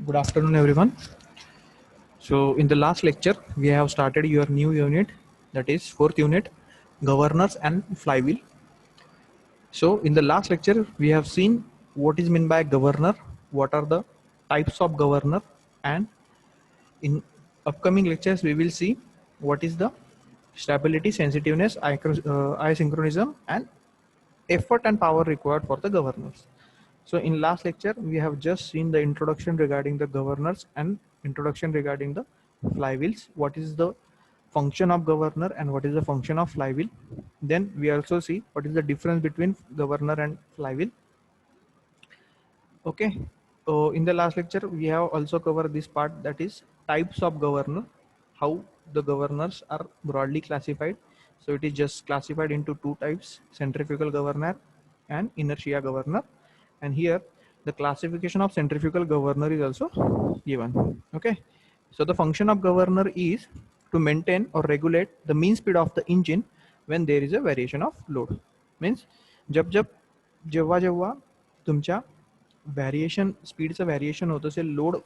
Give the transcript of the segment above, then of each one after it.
Good afternoon, everyone. So, in the last lecture, we have started your new unit, that is fourth unit, governors and flywheel. So, in the last lecture, we have seen what is meant by governor, what are the types of governor, and in upcoming lectures, we will see what is the stability, sensitiveness, isynchronism, and effort and power required for the governors. So in last lecture, we have just seen the introduction regarding the governors and introduction regarding the flywheels. What is the function of governor and what is the function of flywheel? Then we also see what is the difference between governor and flywheel. Okay. So in the last lecture, we have also covered this part, that is types of governor, how the governors are broadly classified. So it is just classified into two types: centrifugal governor and inertia governor. And here the classification of centrifugal governor is also given. Okay. So the function of governor is to maintain or regulate the mean speed of the engine when there is a variation of load. Means जब जब जेव्हा जेव्हा तुमच्या variation स्पीडचं variation होत असेल, load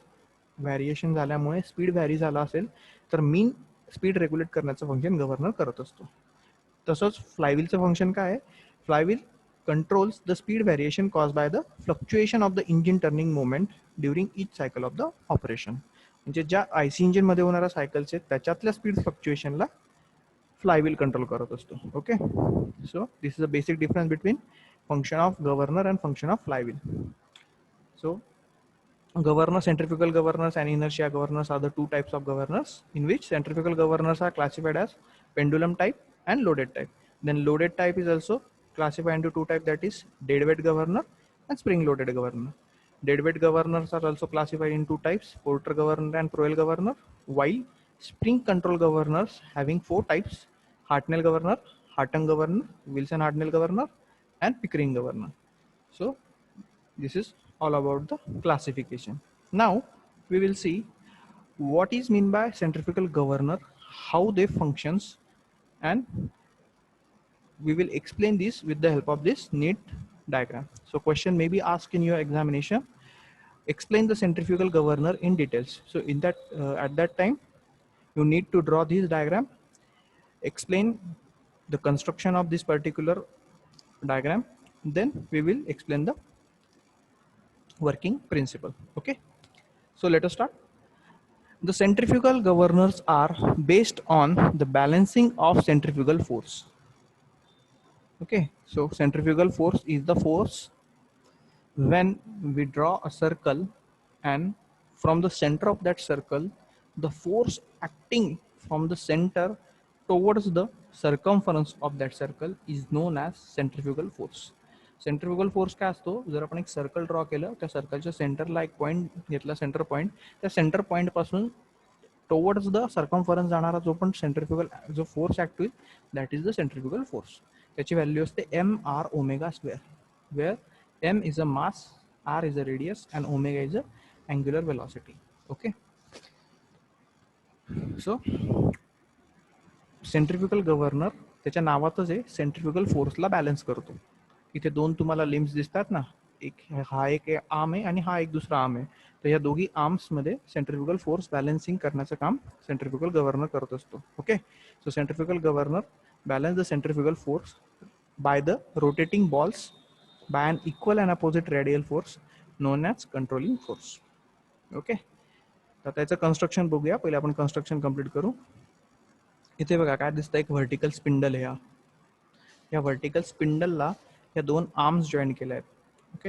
variation झाल्यामुळे speed vary झाला असेल, तर मीन स्पीड रेग्युलेट करण्याचं फंक्शन गव्हर्नर करत असतो. तसंच फ्लायव्हीलचं फंक्शन काय आहे? Flywheel controls the speed variation caused by the fluctuation of the engine turning moment during each cycle of the operation. म्हणजे ज्या आयसी इंजिन मध्ये होणाऱ्या सायकल्स आहेत त्याच्यातल्या स्पीड फ्लक्च्युएशनला फ्लायव्हील कंट्रोल करत असतो. Okay. So this is a basic difference between function of governor and function of flywheel. So governors, centrifugal governors and inertia governors are the two types of governors, in which centrifugal governors are classified as pendulum type and loaded type. Then loaded type is also classified into two types, that is deadweight governor and spring loaded governor. Deadweight governors are also classified in two types, Porter governor and Proel governor, while spring control governors having four types: Hartnell governor, Hartung governor, Wilson Hartnell governor and Pickering governor. So this is all about the classification. Now we will see what is meant by centrifugal governor, how they functions, and we will explain this with the help of this neat diagram. So question may be asked in your examination, explain the centrifugal governor in details. So in that at that time you need to draw this diagram, explain the construction of this particular diagram, then we will explain the working principle. Okay, so let us start. The centrifugal governors are based on the balancing of centrifugal force. Okay, so centrifugal force is the force when we draw a circle, and from the center of that circle, the force acting from the center towards the circumference of that circle is known as centrifugal force. Centrifugal force काय असतो? जर आपण एक circle draw केलं, त्या सर्कलच्या सेंटरला एक पॉईंट घेतला, सेंटर पॉईंट, त्या सेंटर पॉईंट पासून टुवर्ड्स द सर्कमफरन्स जाणारा जो पण सेंट्रिफ्युगल जो फोर्स ऍक्ट होईल, that is the centrifugal force. त्याची व्हॅल्यू असते mr omega square, where m is a mass, r is a radius and omega is a angular velocity. Okay, so centrifugal governor त्याच्या नावातच आहे, centrifugal फोर्सला balance करतो. इथे दोन तुम्हाला लिम्स दिसतात ना, एक हा एक आर्म आहे आणि हा एक दुसरा आर्म आहे. तर या दोघी आर्म्स मध्ये सेंट्रिफ्युगल फोर्स बॅलन्सिंग करण्याचं काम सेंट्रिफ्युगल गव्हर्नर करत असतो. Okay, so centrifugal governor balance the centrifugal force by the rotating balls by an equal and opposite radial force known as controlling force. Okay, तर त्याचं कन्स्ट्रक्शन बघूया. पहिले आपण कन्स्ट्रक्शन कंप्लीट करू. इथे बघा काय दिसतं, एक व्हर्टिकल स्पिंडल आहे. या व्हर्टिकल स्पिंडलला या दोन आर्म्स जॉईन केल्या आहेत. ओके,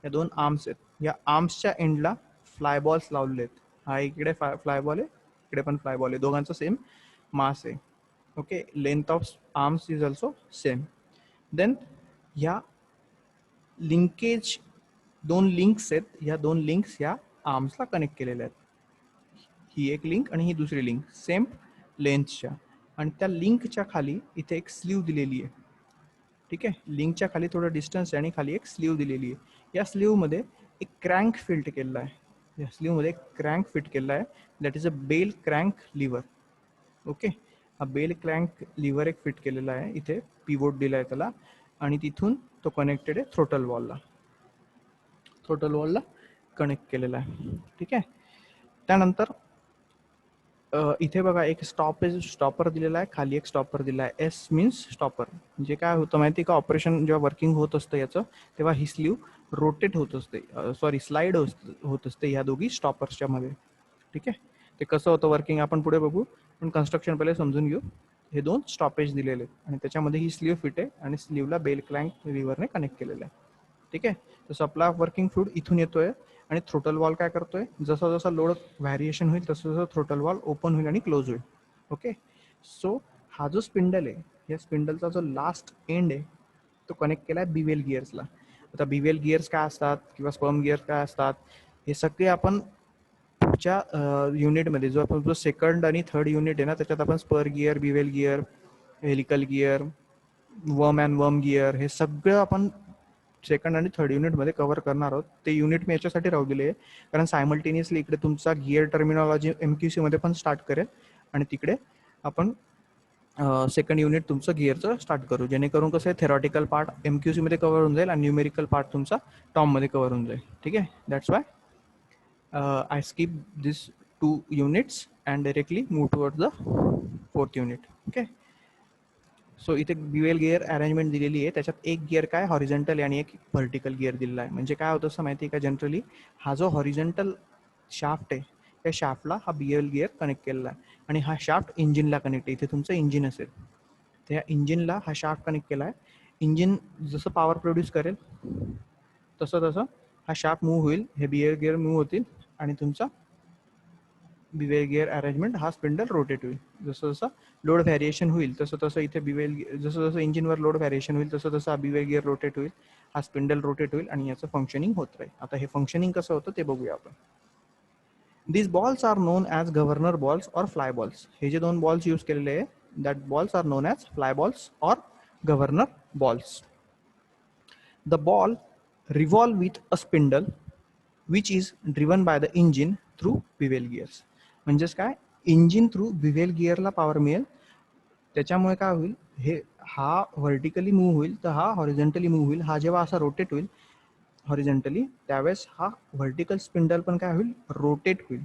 या दोन आर्म्स आहेत. या आर्म्सच्या एंडला फ्लाय बॉल्स लावलेले आहेत. हा इकडे फ्लाय बॉल आहे, इकडे पण फ्लाय बॉल आहे. दोघांचं सेम मास आहे. Okay, length of arms is also same. Then ह्या लिंकेज दोन लिंक्स आहेत, ह्या दोन लिंक्स ह्या आर्म्सला कनेक्ट केलेल्या आहेत. ही एक लिंक आणि ही दुसरी लिंक सेम लेंथच्या, आणि त्या लिंकच्या खाली इथे एक स्लीव दिलेली आहे. ठीक आहे, लिंकच्या खाली थोडं डिस्टन्स आहे आणि खाली एक स्लीव दिलेली आहे. या स्लीव मध्ये एक क्रँक फिट केलेला आहे. या स्लीव मध्ये एक क्रँक फिट केलेला आहे, that is a bell crank lever. Okay, हा बेल क्रँक लिव्हर एक फिट केलेला आहे. इथे पिवोट दिला आहे त्याला, आणि तिथून तो कनेक्टेड आहे थ्रोटल वॉलला. थ्रोटल वॉलला कनेक्ट केलेला आहे. ठीक आहे. त्यानंतर इथे बघा एक स्टॉपर दिलेला आहे, खाली एक स्टॉपर दिला आहे. S means stopper. म्हणजे काय होतं माहिती का, ऑपरेशन जेव्हा वर्किंग होत असतं याचं, तेव्हा ही स्लीव्ह रोटेट होत असते, सॉरी स्लाइड होत असते ह्या दोघी स्टॉपर्सच्या मध्ये. ठीक आहे. ते कसं होतं वर्किंग आपण पुढे बघू, पण कन्स्ट्रक्शन पहिले समजून घेऊ. हे दोन स्टॉपेज दिलेले आणि त्याच्यामध्ये ही स्लीव्ह फिट आहे आणि स्लीव्हला बेल क्लँक रिव्हरने कनेक्ट केलेलं आहे. ठीक आहे. तर सप्लाय ऑफ वर्किंग फ्लूइड इथून येतोय आणि थ्रोटल वॉल काय करतोय, जसा जसा लोड व्हॅरिएशन होईल तसं तसं थ्रोटल वॉल ओपन होईल आणि क्लोज होईल. ओके. सो हा जो स्पिंडल आहे, या स्पिंडलचा जो लास्ट एंड आहे तो कनेक्ट केला आहे बिवेल गिअर्सला. आता बिवेल गिअर्स काय असतात किंवा स्पर्म गिअर्स काय असतात हे सगळे आपण पुढच्या युनिटमध्ये, जो आपण जो सेकंड आणि थर्ड युनिट आहे ना त्याच्यात आपण spur gear, bevel gear, helical gear, worm and worm gear, हे सगळं आपण सेकंड आणि थर्ड युनिटमध्ये कव्हर करणार आहोत. ते युनिट मी याच्यासाठी राहू आहे कारण सायमल्टेनियसली इकडे तुमचा गिअर टर्मिनॉलॉजी MQC मध्ये पण स्टार्ट करेल आणि तिकडे आपण सेकंड युनिट तुमचं गिअरचं स्टार्ट करू, जेणेकरून कसं आहे थेरॉटिकल पार्ट MQC मध्ये कव्हर होऊन जाईल आणि न्यूमेरिकल पार्ट तुमचा टॉममध्ये कव्हर होऊन जाईल. ठीक आहे. That's why I skip these 2 units and directly move towards the 4th unit. Okay. So इथे बिवेल गिअर अरेंजमेंट दिलेली आहे, त्याच्यात एक गिअर काय हॉरिझॉन्टल आणि एक व्हर्टिकल गिअर दिलेला आहे. म्हणजे काय होतं असं माहिती आहे का, जनरली हा जो हॉरिझॉन्टल शाफ्ट आहे त्या शाफ्टला हा बिवेल गिअर कनेक्ट केलेला आहे आणि हा शाफ्ट इंजिनला कनेक्ट आहे. इथे तुमचं इंजिन असेल तर या इंजिनला हा शाफ्ट कनेक्ट केला आहे. इंजिन जसं पॉवर प्रोड्यूस करेल तसं तसं हा शाफ्ट मूव्ह होईल, हे बिवेल गिअर मूव्ह होतील आणि तुमचा बिवेल गिअर अरेंजमेंट हा स्पिंडल रोटेट होईल. जसं जसं लोड व्हॅरिएशन होईल तसं तसं इथे जसं जसं इंजिनवर लोड व्हॅरिएशन होईल तसं तसं हा बिवेल गिअर रोटेट होईल, हा स्पिंडल रोटेट होईल आणि याचं फंक्शनिंग होत राहील. आता हे फंक्शनिंग कसं होतं ते बघूया आपण. These balls are known as governor balls or fly balls. हे जे दोन बॉल्स यूज केलेले आहे, that balls are known as fly balls or governor balls. The ball revolve with a spindle which is driven by the engine through bevel gears. म्हणजेच काय, engine through bevel गिअरला power मिळेल, त्याच्यामुळे काय होईल, हे हा व्हर्टिकली मूव्ह होईल तर हा हॉरिझॉन्टली मूव्ह होईल. हा जेव्हा असा रोटेट होईल हॉरिझॉन्टली त्यावेळेस हा व्हर्टिकल स्पिंडल पण काय होईल, रोटेट होईल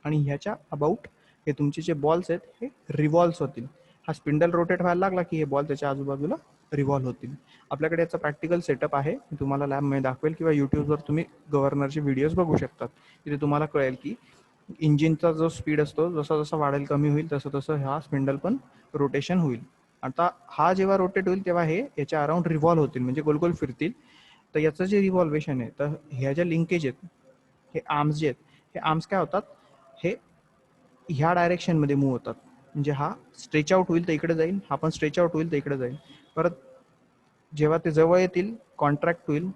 आणि ह्याच्या अबाउट हे तुमचे जे बॉल्स आहेत हे रिव्हॉल्व्स होतील. हा स्पिंडल रोटेट व्हायला लागला की हे बॉल त्याच्या आजूबाजूला रिव्हॉल्व्ह होतील. आपल्याकडे याचा प्रॅक्टिकल सेटअप आहे, मी तुम्हाला लॅबमध्ये दाखवेल किंवा यूट्यूबवर तुम्ही गव्हर्नरचे व्हिडिओज बघू शकतात. तिथे तुम्हाला कळेल की इंजिनचा जो स्पीड असतो जसा जसा वाढेल कमी होईल तसं तसं हा स्पिंडल पण रोटेशन होईल. आता हा जेव्हा रोटेट होईल तेव्हा हे याच्या अराउंड रिव्हॉल्व्ह होतील, म्हणजे गोल गोल फिरतील. तर याचं जे रिव्हॉल्वेशन आहे, तर ह्या ज्या लिंकेज आहेत, हे आर्म्स जे आहेत, हे आर्म्स काय होतात, हे ह्या डायरेक्शनमध्ये मूव्ह होतात. म्हणजे हा स्ट्रेच आउट होईल तर इकडे जाईल, हा पण स्ट्रेच आउट होईल तर इकडे जाईल. परत जेव्हा ते जवळ येतील कॉन्ट्रॅक्ट होईल,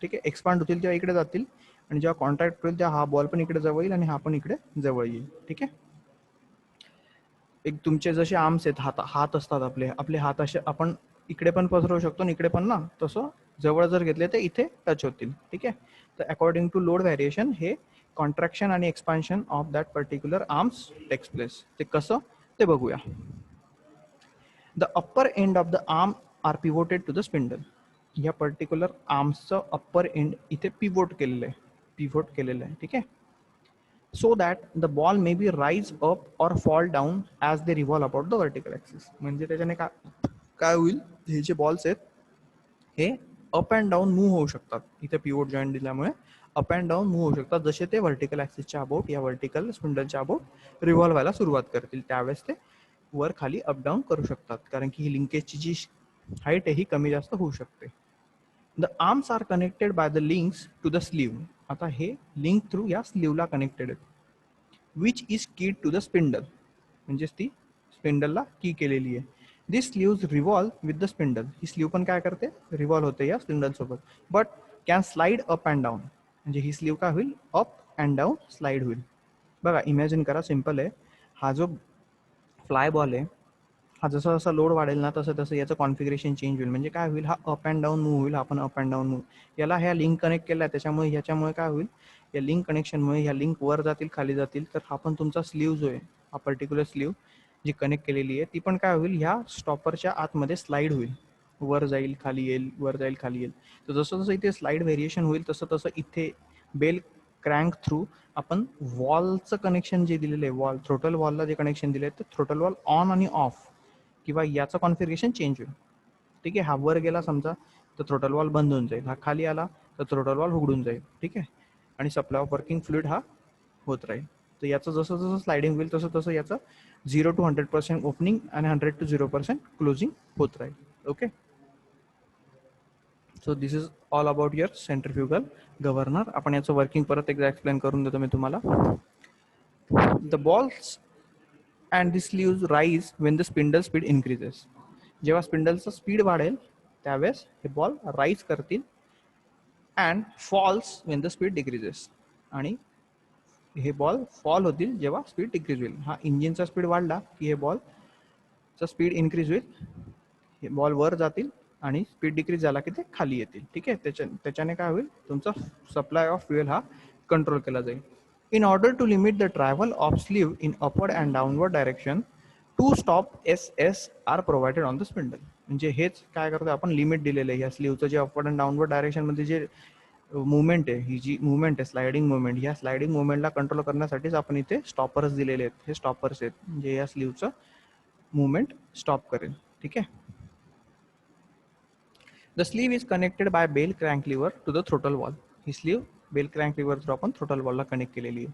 ठीक आहे, एक्सपांड होतील तेव्हा इकडे जातील आणि जेव्हा कॉन्ट्रॅक्ट होईल तेव्हा हा बॉल पण इकडे जवळ येईल आणि हा पण इकडे जवळ येईल. ठीक आहे. एक तुमचे जसे आर्म्स आहेत, हात असतात आपले आपले हात असे आपण इकडे पण पसरवू शकतो आणि इकडे पण ना, तसं जवळ जर घेतले तर इथे टच होतील. ठीक आहे. तर अकॉर्डिंग टू लोड व्हॅरिएशन हे कॉन्ट्रॅक्शन आणि expansion of that particular arms takes place. ते कसं ते बघूया. The upper end of the arm are pivoted to the spindle. या पर्टिक्युलर आर्म्सचं अप्पर एंड इथे पिवोट केलेलं आहे. ठीक आहे. So that the ball may be rise up or fall down as they revolve about the vertical axis. म्हणजे त्याच्याने काय होईल, हे जे बॉल्स आहेत हे अप अँड डाऊन मूव्ह होऊ शकतात. इथे पिवोट जॉईंट दिल्यामुळे अप अँड डाऊन मूव्ह होऊ शकतात, जसे ते व्हर्टिकल ॲक्सिसच्या अबाउट या व्हर्टिकल स्पिंडलच्या अबाउट रिव्हॉल्व व्हायला सुरुवात करतील. त्यावेळेस ते वर खाली अप डाऊन करू शकतात, कारण की ही लिंकेजची जी हाईट आहे ही कमी जास्त होऊ शकते. The arms are connected by the links to the sleeve. आता हे लिंक थ्रू या स्लीवला कनेक्टेड आहेत. Which is keyed to the spindle, म्हणजेच ती स्पिंडलला की केलेली आहे. This sleeves revolve with the spindle. ही स्लीव पण काय करते, रिव्हॉल्व होते या स्पिंडल सोबत, but can slide up and down. म्हणजे ही स्लीव काय होईल, अप अँड डाऊन स्लाइड होईल. बघा इमॅजिन करा, सिम्पल आहे. हा जो फ्लाय बॉल आहे, हा जसा जसा लोड वाढेल ना तसं तसं याचं कॉन्फिगरेशन चेंज होईल. म्हणजे काय होईल, हा अप अँड डाऊन मूव्ह होईल, हा पण अप अँड डाऊन मूव्ह. याला ह्या लिंक कनेक्ट केला आहे, त्याच्यामुळे ह्याच्यामुळे काय होईल, या लिंक कनेक्शनमुळे ह्या लिंक वर जातील खाली जातील. तर हा पण तुमचा स्लीव जो आहे, हा पर्टिक्युलर स्लीव जी कनेक्ट केलेली आहे ती पण काय होईल, ह्या स्टॉपरच्या आतमध्ये स्लाइड होईल, वर जाईल खाली येईल, वर जाईल खाली येईल. तर जसं जसं इथे स्लाइड व्हेरिएशन होईल तसं तसं इथे बेल क्रँक थ्रू आपण वॉलचं कनेक्शन जे दिलेलं आहे, वॉल थ्रोटल वॉलला जे कनेक्शन दिले ते थ्रोटल वॉल ऑन आणि ऑफ किंवा याचं कॉन्फिगरेशन चेंज होईल. ठीक आहे, हा वर गेला समजा तर थ्रोटल वॉल बंद होऊन जाईल, हा खाली आला तर थ्रोटल वॉल उघडून जाईल. ठीक आहे, आणि सप्लाय ऑफ वर्किंग फ्लुइड हा होत राहील. तर याचं जसं जसं स्लायडिंग होईल तसं तसं याचं 0 to 100% ओपनिंग आणि 100 to 0% क्लोजिंग होत राहील. Okay, so this is all about your centrifugal governor. आपण याचं वर्किंग परत एकदा एक्सप्लेन करून देतो मी तुम्हाला. The balls and the sleeves rise when the spindle speed increases. जेव्हा स्पिंडलचं स्पीड वाढेल त्यावेळेस हे बॉल राईज करतील and falls when the speed decreases. आणि हे बॉल फॉल होतील जेव्हा स्पीड डिक्रीज होईल. हा इंजिनचा स्पीड वाढला की हे बॉलचा स्पीड इन्क्रीज होईल, हे बॉल वर जातील आणि स्पीड डिक्रीज झाला की ते खाली येतील. ठीक आहे, त्याच्याने काय होईल, तुमचा सप्लाय ऑफ फ्युएल हा कंट्रोल केला जाईल. In order to limit the travel of sleeve in upward and downward direction, two stop SS are provided on the spindle. म्हणजे हेच काय करतो आपण, लिमिट दिलेलं आहे ह्या स्लीवचं जे अपवर्ड अँड डाऊनवर्ड डायरेक्शन मध्ये जे मुवमेंट आहे, ही जी मुवमेंट आहे स्लायडिंग मुवमेंट, ह्या स्लायडिंग मुवमेंटला कंट्रोल करण्यासाठीच आपण इथे स्टॉपर्स दिलेले आहेत. हे स्टॉपर्स आहेत म्हणजे या स्लीवचं मुवमेंट स्टॉप करेल. ठीक आहे, the sleeve is connected by bell crank lever to the throttle valve. ही sleeve bell crank lever through आपण थ्रोटल वॉलला कनेक्ट केलेली आहे.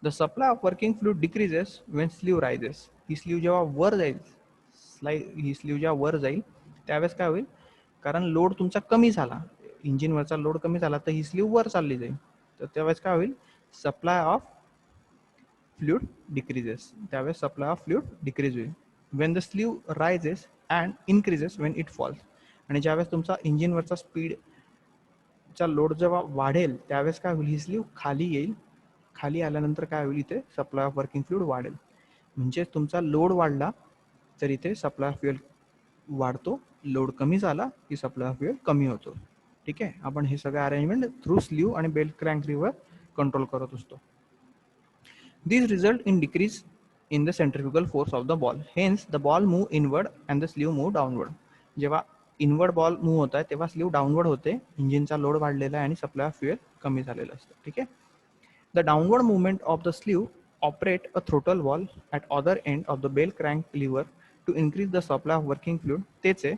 The supply of working fluid decreases when sleeve rises. ही स्लीव जेव्हा वर जाईल, ही स्लीव जेव्हा वर जाईल त्यावेळेस काय होईल, कारण लोड तुमचा कमी झाला, इंजिनवरचा लोड कमी झाला तर ही स्लीव वर चालली जाईल. तर त्यावेळेस काय होईल, सप्लाय ऑफ फ्लुइड डिक्रीजेस. त्यावेळेस सप्लाय ऑफ फ्लुइड डिक्रीज होईल. Wien the slew rises and increases Wien it falls. आणि ज्यावेळेस तुमचा इंजिनवरचा स्पीडचा लोड जेव्हा वाढेल त्यावेळेस काय होईल, ही स्लीव खाली येईल. खाली आल्यानंतर काय होईल, इथे सप्लाय ऑफ वर्किंग फ्लुइड वाढेल. म्हणजे तुमचा लोड वाढला तर इथे सप्लाय ऑफ फ्युएल वाढतो, लोड कमी झाला की सप्लाय ऑफ फ्युएल कमी होतो. ठीक आहे, आपण हे सगळं अरेंजमेंट थ्रू स्लीव आणि बेल क्रँक लिव्हर कंट्रोल करत असतो. These result in decrease in the centrifugal force of the ball. Hence, the ball move inward and the sleeve move downward. जेव्हा इनवर्ड बॉल मूव्ह होत आहे तेव्हा slew downward होते, इंजिनचा load वाढलेला आहे आणि सप्लाय ऑफ फ्युएल कमी झालेलं असतं. ठीक आहे, the downward movement of the sleeve operate a throttle valve at other end of the bell crank lever to increase the supply of working fluid. तेच आहे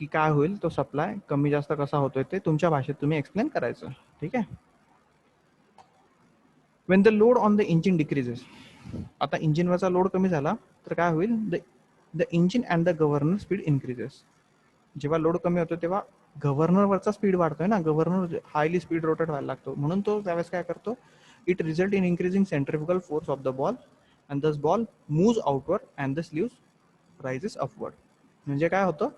की काय होईल, तो सप्लाय कमी जास्त कसा होतोय ते तुमच्या भाषेत तुम्ही एक्सप्लेन करायचं. ठीक आहे, Wien the load on the engine decreases. आता इंजिनवरचा लोड कमी झाला तर काय होईल, the engine and the governor speed increases. जेव्हा लोड कमी होतो तेव्हा गव्हर्नरवरचा स्पीड वाढतोय ना, गव्हर्नर हायली स्पीड रोटेट व्हायला लागतो, म्हणून तो त्यावेळेस काय करतो, it result in increasing centrifugal force of the ball and दस ball moves outward and the sleeves rises upward. म्हणजे काय होतं,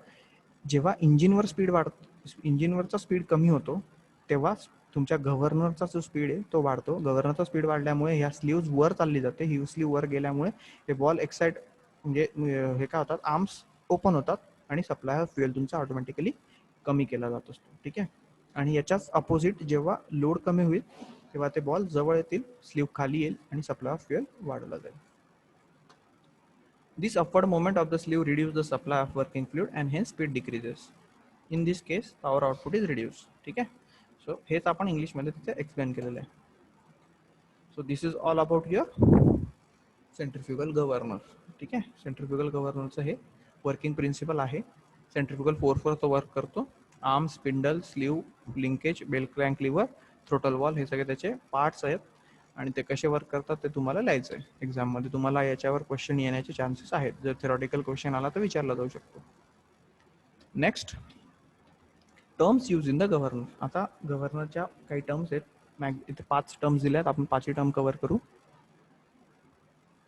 जेव्हा इंजिनवर स्पीड इंजिनवरचा स्पीड कमी होतो तेव्हा तुमच्या गव्हर्नरचा जो स्पीड आहे तो वाढतो. गव्हर्नरचा स्पीड वाढल्यामुळे ह्या स्लीव्ज वर चालली जाते, ही स्लीव वर गेल्यामुळे हे बॉल एक्साइट म्हणजे हे काय होतात, आर्म्स ओपन होतात आणि सप्लाय ऑफ फ्युएल तुमचा ऑटोमॅटिकली कमी केला जात असतो. ठीक आहे, आणि याच्याच अपोजिट जेव्हा लोड कमी होईल तेव्हा ते बॉल जवळ येतील, स्लीव खाली येईल आणि सप्लाय ऑफ फ्युएल वाढवला जाईल. This upward movement of the sleeve reduces the supply of working fluid and hence speed decreases. In this case, power output is reduced. ठीक आहे, सो हेच आपण इंग्लिशमध्ये तिथे एक्सप्लेन केलेलं आहे. So this is all about your centrifugal governor. ठीक आहे, सेंट्रिफ्युगल गव्हर्नरचं हे वर्किंग प्रिन्सिपल आहे. सेंट्रिफ्युगल फोर्सवर तो वर्क करतो. Arm, spindle, sleeve, linkage, bell crank lever, throttle valve हे सगळे त्याचे पार्ट्स आहेत आणि ते कसे वर्क करतात ते तुम्हाला लिहायचं आहे. एक्झाममध्ये तुम्हाला याच्यावर क्वेश्चन येण्याचे चान्सेस आहेत. जर थेरॉटिकल क्वेश्चन आला तर विचारला जाऊ शकतो. Next, terms use in the governor. आता गव्हर्नरच्या काही टर्म्स आहेत, इथे 5 टर्म्स दिल्यात, आपण 5ही टर्म कव्हर करू.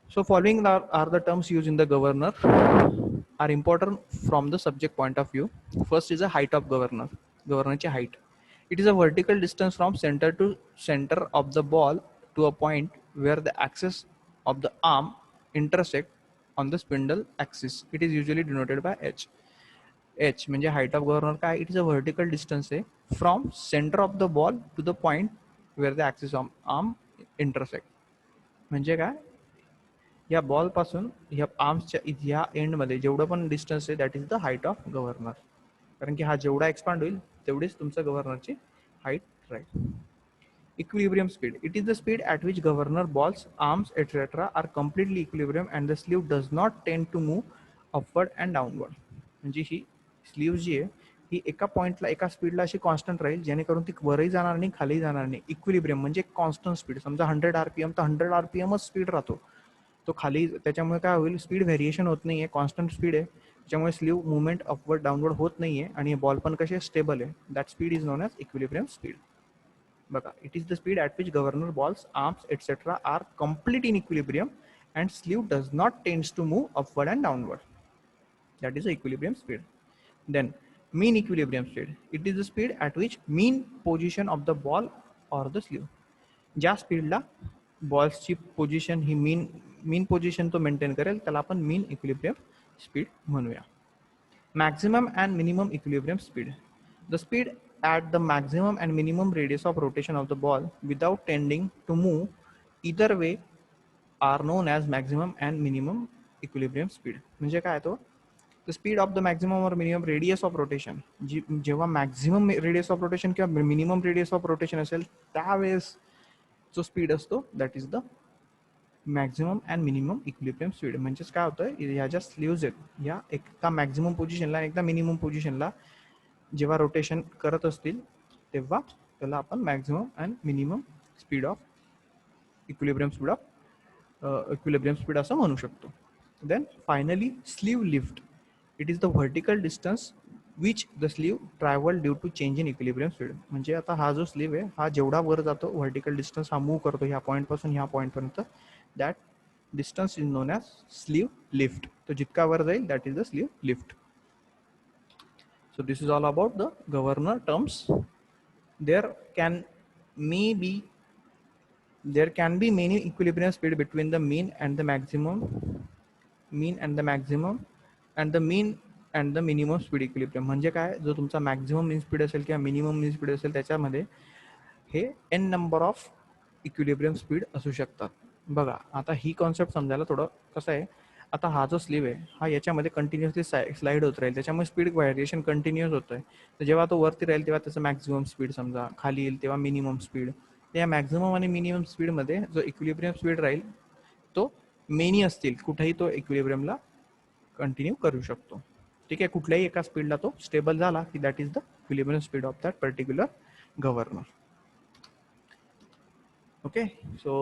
So following are the terms used in the governor are important from the subject point of view. First is the height of governor. Governorची height. It is a vertical distance from center to center of the ball to a point where the axis of the arm intersect on the spindle axis. It is usually denoted by h. h म्हणजे height of governor काय? It is a vertical distance from center of the ball to the point where the axis of arm intersect. म्हणजे काय, या ball पासून ह्या आर्म्सच्या ह्या एंडमध्ये जेवढं पण डिस्टन्स आहे that is the height of governor. कारण की हा जेवढा एक्सपांड होईल तेवढीच तुमचं गव्हर्नरची हाईट राहील. Equilibrium speed. It is the speed at which governor, balls, arms, etc. are completely equilibrium and the sleeve does not tend to move upward and downward. म्हणजे ही स्लीव जी आहे ही एका पॉइंटला एका स्पीडला अशी कॉन्स्टंट राहील जेणेकरून ती वरही जाणार नाही खाली जाणार नाही. इक्विलिब्रियम म्हणजे कॉन्स्टंट स्पीड. समजा 100 RPM तर 100 RPMच स्पीड राहतो तो खाली. त्याच्यामुळे काय होईल स्पीड व्हेरिएशन होत नाही आहे, कॉन्स्टंट स्पीड आहे. त्याच्यामुळे स्लीव मुवमेंट अपवर्ड डाऊनवर्ड होत नाही आहे आणि बॉल पण कसे स्टेबल आहे. That speed is known as equilibrium speed. बघा, it is the speed at which governor, balls, arms etcetera are complete in equilibrium and sleeve does not tends to move upward and downward. That is the equilibrium speed. Then mean equilibrium speed. It is the speed at which mean position of the ball or the sleeve. ज्या स्पीडला बॉल्सची position ही मीन position तो maintain करेल त्याला आपण मीन equilibrium speed म्हणूया. Maximum and minimum equilibrium speed. The speed at the maximum and minimum radius of rotation of the ball without tending to move either way are known as maximum and minimum equilibrium speed. म्हणजे काय तो the speed of the maximum or minimum radius of rotation. जेव्हा maximum radius of rotation किंवा minimum radius of rotation असेल त्यावेळेस जो speed असतो that is the maximum and minimum equilibrium speed. म्हणजेच काय होतं ह्या ज्या स्लीव्ज आहेत या एकदा मॅक्झिमम पोझिशनला एकदा मिनिमम पोझिशनला जेव्हा रोटेशन करत असतील तेव्हा त्याला आपण maximum and minimum speed of equilibrium speed असं म्हणू शकतो. Then finally sleeve lift. It is the vertical distance which the sleeve travel due to change in equilibrium speed. म्हणजे आता हा जो स्लीव आहे हा जेवढा वर जातो व्हर्टिकल डिस्टन्स हा मूव्ह करतो ह्या पॉईंटपासून ह्या पॉईंटपर्यंत that distance is known as sleeve lift. तो जितका वर जाईल that is the sleeve lift. So this is all about the governor terms. There can be many equilibrium speed between the mean and the maximum and the mean and the minimum speed equilibrium. म्हणजे काय जो तुमचा maximum मीन speed असेल किंवा minimum मीन speed असेल त्याच्यामध्ये हे n number of equilibrium speed असू शकतात. बघा आता ही कॉन्सेप्ट समजायला थोडं कसं आहे. आता हा जो स्लीव आहे हा याच्यामध्ये कंटिन्युअसली स्लाइड होत राहील त्याच्यामुळे स्पीड व्हेरिएशन कंटिन्युअस होत आहे. तर जेव्हा तो वरती राहील तेव्हा त्याचं मॅक्झिमम स्पीड समजा खाली येईल तेव्हा मिनिमम स्पीड. या मॅक्झिमम आणि मिनिमम स्पीडमध्ये जो इक्विलिब्रियम स्पीड राहील तो मेनी असतील कुठेही तो इक्विलिब्रियमला कंटिन्यू करू शकतो. ठीक आहे, कुठल्याही एका स्पीडला तो स्टेबल झाला की that is the equilibrium speed of that particular governor. Okay, so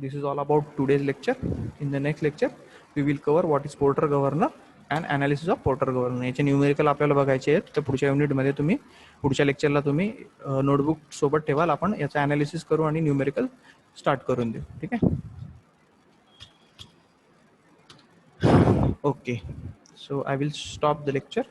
this is all about today's lecture. In the next lecture we will cover what is Porter governor and analysis of Porter governor. याचे numerical आपल्याला बघायचे आहेत. तर पुढच्या युनिटमध्ये तुम्ही पुढच्या लेक्चरला तुम्ही नोटबुक सोबत ठेवाल. आपण याचा ॲनालिसिस करू आणि न्यूमेरिकल स्टार्ट करून देऊ. ठीक आहे. Okay, so I will stop the lecture.